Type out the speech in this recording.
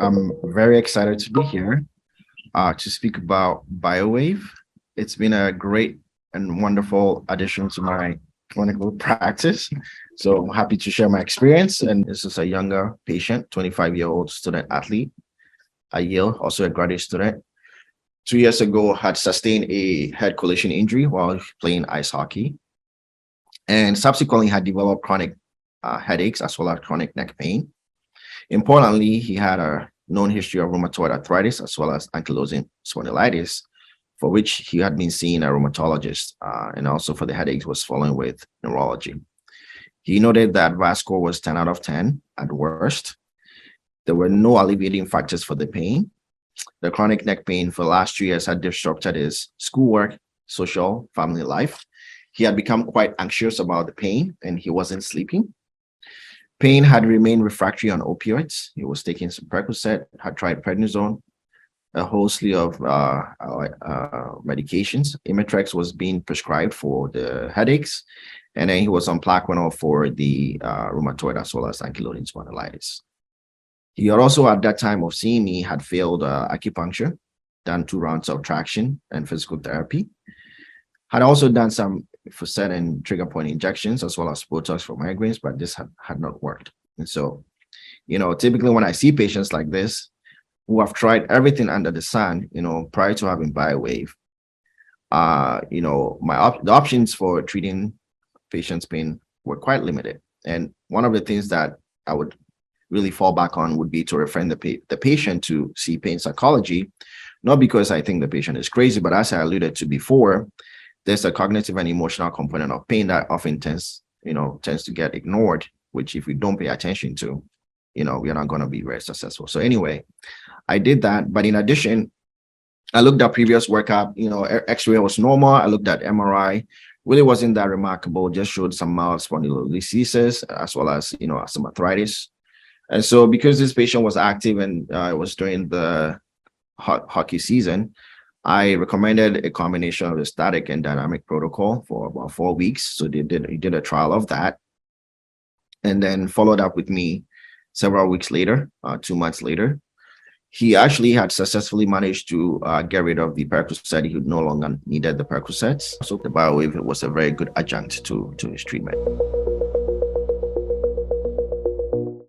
I'm very excited to be here to speak about BioWave. It's been a great and wonderful addition to my clinical practice. So I'm happy to share my experience. And this is a younger patient, 25-year-old student athlete at Yale, also a graduate student. 2 years ago, had sustained a head collision injury while playing ice hockey, and subsequently had developed chronic headaches as well as chronic neck pain. Importantly, he had a known history of rheumatoid arthritis as well as ankylosing spondylitis, for which he had been seeing a rheumatologist, and also for the headaches was following with neurology. He noted that VAS score was 10 out of 10 at worst. There were no alleviating factors for the pain. The chronic neck pain for the last 2 years had disrupted his schoolwork, social, family life. He had become quite anxious about the pain and he wasn't sleeping. Pain had remained refractory on opioids. He was taking some Percocet, had tried prednisone, a whole slew of medications. Imitrex was being prescribed for the headaches, and then he was on Plaquenil for the rheumatoid as well as ankylosing spondylitis. He had also, at that time of seeing me, had failed acupuncture, done 2 rounds of traction and physical therapy, had also done some facet and trigger point injections as well as Botox for migraines, but this had not worked. And so, typically when I see patients like this who have tried everything under the sun, prior to having BioWave, the options for treating patients' pain were quite limited. And one of the things that I would really fall back on would be to refer the patient to see pain psychology, not because I think the patient is crazy, but as I alluded to before, there's a cognitive and emotional component of pain that often tends to get ignored, which if we don't pay attention to, we are not going to be very successful. So anyway, I did that. But in addition, I looked at previous workup, X-ray was normal. I looked at MRI, really wasn't that remarkable, just showed some mild spondylolisthesis as well as, some arthritis. And so because this patient was active and it was during the hockey season, I recommended a combination of a static and dynamic protocol for about 4 weeks. So he did a trial of that and then followed up with me several weeks later, 2 months later. He actually had successfully managed to get rid of the Percocet. He no longer needed the Percocets. So the BioWave was a very good adjunct to his treatment.